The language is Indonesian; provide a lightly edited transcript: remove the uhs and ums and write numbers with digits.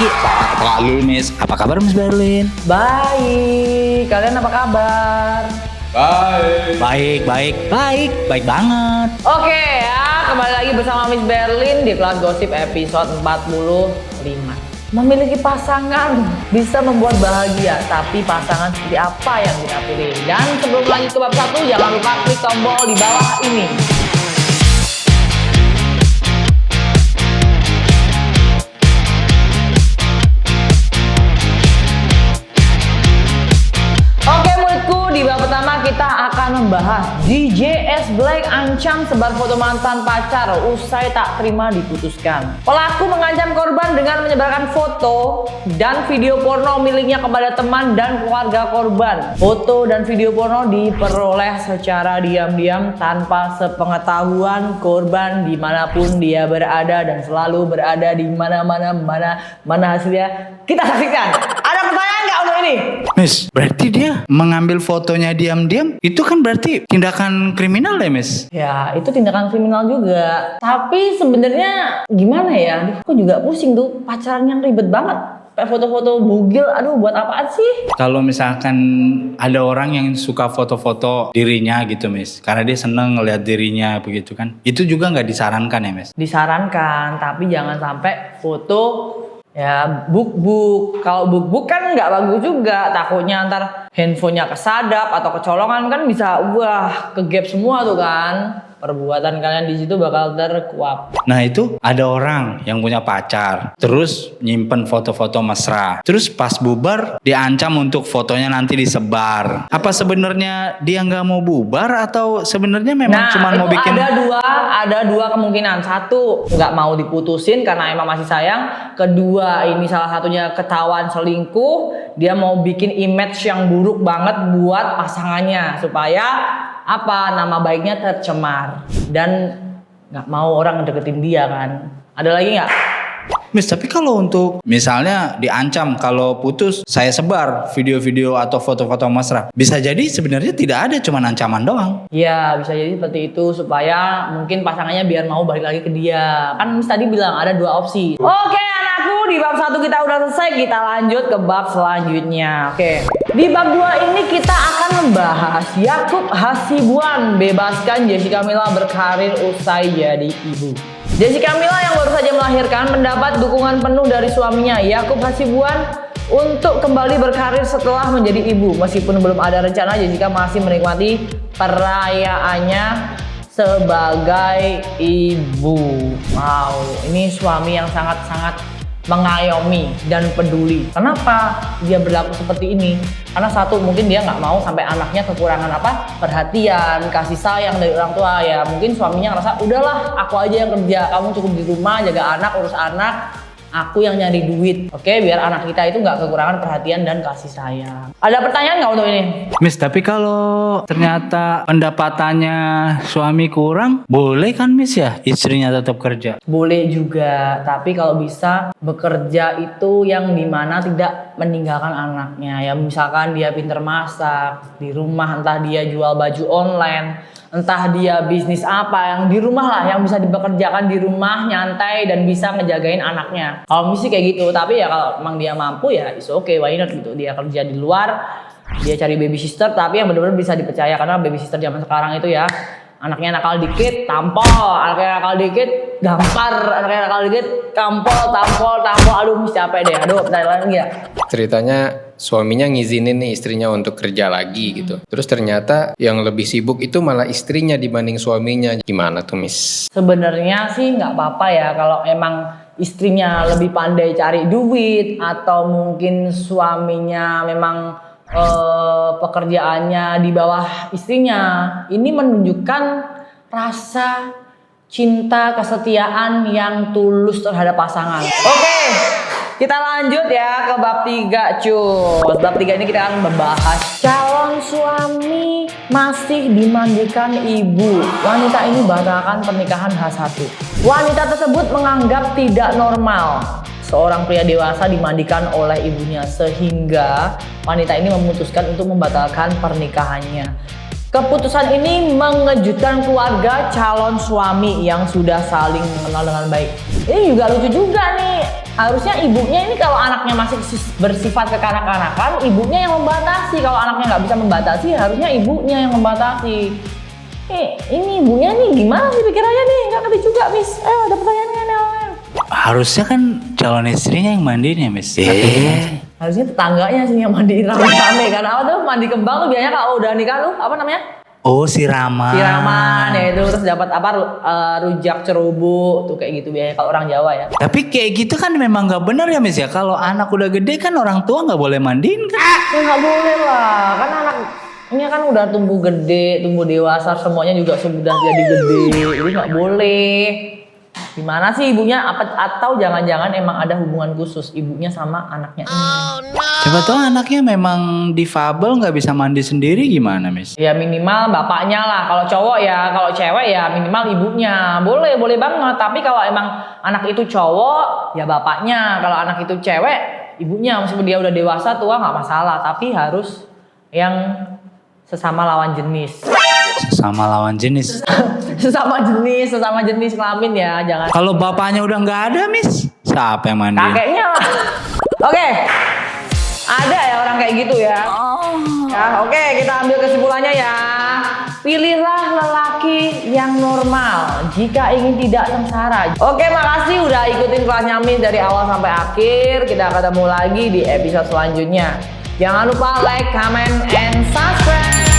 lagi. Apa lu, Miss? Apa kabar, Miss Berlin? Baik, kalian apa kabar? Baik banget. Oke ya, kembali lagi bersama Miss Berlin di Kelas Gosip episode 45. Memiliki pasangan bisa membuat bahagia, tapi pasangan seperti apa yang kita pilih? Dan sebelum lanjut ke bab 1, jangan lupa klik tombol di bawah ini. Oke muridku, di bab pertama kita akan membahas DJS Black ancam sebar foto mantan pacar usai tak terima diputuskan. Pelaku mengancam korban dengan menyebarkan foto dan video porno miliknya kepada teman dan keluarga korban. Foto dan video porno diperoleh secara diam-diam tanpa sepengetahuan korban dimanapun dia berada dan selalu berada di mana hasilnya kita saksikan. Ada pertanyaan nggak untuk ini? Miss, berarti dia mengambil fotonya diam-diam, itu kan berarti tindakan kriminal ya, Miss? Ya, itu tindakan kriminal juga. Tapi sebenarnya gimana ya? Aku juga pusing tuh, pacaran yang ribet banget. Kayak foto-foto bugil, aduh buat apaan sih? Kalau misalkan ada orang yang suka foto-foto dirinya gitu, Miss, karena dia seneng ngeliat dirinya begitu kan, itu juga nggak disarankan ya, Miss? Disarankan, tapi jangan sampai foto ya buk-buk. Kalau buk-buk kan nggak bagus juga, takutnya ntar handphonenya kesadap atau kecolongan kan bisa kegap semua tuh kan. Perbuatan kalian di situ bakal terkuap. Nah itu ada orang yang punya pacar, terus nyimpen foto-foto mesra, terus pas bubar diancam untuk fotonya nanti disebar. Apa sebenarnya dia nggak mau bubar atau sebenarnya memang cuma mau bikin? Ada dua kemungkinan. Satu, nggak mau diputusin karena emang masih sayang. Kedua, ini salah satunya ketahuan selingkuh. Dia mau bikin image yang buruk banget buat pasangannya supaya nama baiknya tercemar dan nggak mau orang deketin dia kan. Ada lagi nggak? Miss, tapi kalau untuk misalnya diancam kalau putus saya sebar video-video atau foto-foto mesra, bisa jadi sebenarnya tidak ada, cuma ancaman doang. Ya bisa jadi seperti itu supaya mungkin pasangannya biar mau balik lagi ke dia. Kan Miss tadi bilang ada dua opsi. Oke anakku, di bab 1 kita udah selesai, kita lanjut ke bab selanjutnya. Oke, di bab 2 ini kita akan membahas Yakub Hasibuan bebaskan Jessica Mila berkarir usai jadi ibu. Jessica Mila yang baru saja melahirkan mendapat dukungan penuh dari suaminya Yakub Hasibuan untuk kembali berkarir setelah menjadi ibu. Meskipun belum ada rencana, Jessica masih menikmati perayaannya sebagai ibu. Wow, ini suami yang sangat-sangat mengayomi dan peduli. Kenapa dia berlaku seperti ini? Karena satu, mungkin dia nggak mau sampai anaknya kekurangan perhatian, kasih sayang dari orang tua. Ya mungkin suaminya ngerasa udahlah aku aja yang kerja, kamu cukup di rumah jaga anak, urus anak, aku yang nyari duit. Oke, biar anak kita itu nggak kekurangan perhatian dan kasih sayang. Ada pertanyaan nggak untuk ini? Miss, tapi kalau ternyata pendapatannya suami kurang, boleh kan Miss ya istrinya tetap kerja? Boleh juga, tapi kalau bisa bekerja itu yang dimana tidak meninggalkan anaknya. Ya misalkan dia pinter masak di rumah, entah dia jual baju online, entah dia bisnis apa yang di rumah lah, yang bisa dipekerjakan di rumah nyantai dan bisa ngejagain anaknya. Kalau misi kayak gitu, tapi ya kalau emang dia mampu ya it's okay, why not gitu. Dia kerja di luar, dia cari baby sister tapi yang benar-benar bisa dipercaya, karena baby sister zaman sekarang itu ya anaknya nakal dikit tampol, anaknya nakal dikit gampar, anaknya nakal dikit tampol, aduh capek deh. Aduh, pertanyaan lagi ya. Ceritanya suaminya ngizinin nih istrinya untuk kerja lagi gitu. Terus ternyata yang lebih sibuk itu malah istrinya dibanding suaminya. Gimana tuh Miss? Sebenarnya sih nggak apa-apa ya kalau emang istrinya lebih pandai cari duit atau mungkin suaminya memang pekerjaannya di bawah istrinya. Ini menunjukkan rasa cinta kesetiaan yang tulus terhadap pasangan. Oke, kita lanjut ya ke bab 3 cus. Bab 3 ini kita akan membahas calon suami masih dimandikan ibu. Wanita ini batalkan pernikahan H1. Wanita tersebut menganggap tidak normal seorang pria dewasa dimandikan oleh ibunya, sehingga wanita ini memutuskan untuk membatalkan pernikahannya. Keputusan ini mengejutkan keluarga calon suami yang sudah saling mengenal dengan baik. Ini juga lucu juga nih. Harusnya ibunya ini kalau anaknya masih bersifat kekanak-kanakan, ibunya yang membatasi. Kalau anaknya nggak bisa membatasi, harusnya ibunya yang membatasi. Ini ibunya nih gimana sih pikirannya nih? Nggak ngerti juga, Miss. Ada pertanyaannya nih. Harusnya kan calon istrinya yang mandiin ya, Miss. Harusnya tetangganya sih yang mandiin rame-rame kan. Apa tuh mandi kembang tuh biasanya kalau udah nikah tuh apa namanya? Oh, siraman. Siraman ya itu, terus dapat apa rujak cerubu tuh kayak gitu biasanya kalau orang Jawa ya. Tapi kayak gitu kan memang nggak benar ya, Miss ya. Kalau anak udah gede kan orang tua nggak boleh mandiin kan? Ya nggak boleh lah, kan anak ini kan udah tumbuh gede, tumbuh dewasa, semuanya juga sudah jadi gede, jadi nggak boleh. Gimana sih ibunya? Atau jangan-jangan emang ada hubungan khusus ibunya sama anaknya ini? Coba tuh anaknya memang difabel nggak bisa mandi sendiri gimana, Miss? Ya minimal bapaknya lah. Kalau cowok ya, kalau cewek ya minimal ibunya. Boleh banget. Tapi kalau emang anak itu cowok, ya bapaknya. Kalau anak itu cewek, ibunya. Meskipun dia udah dewasa, tua nggak masalah. Tapi harus yang sesama lawan jenis. Sesama lawan jenis. sesama jenis kelamin ya, jangan. Kalau bapaknya udah nggak ada, Miss, siapa yang mandiin? Kakeknya lah. Oke. Ada ya orang kayak gitu ya. Ya, oke, kita ambil kesimpulannya ya. Pilihlah lelaki yang normal jika ingin tidak sengsara. Oke, makasih udah ikutin kelasnya Miss dari awal sampai akhir. Kita ketemu lagi di episode selanjutnya. Jangan lupa like, comment, and subscribe.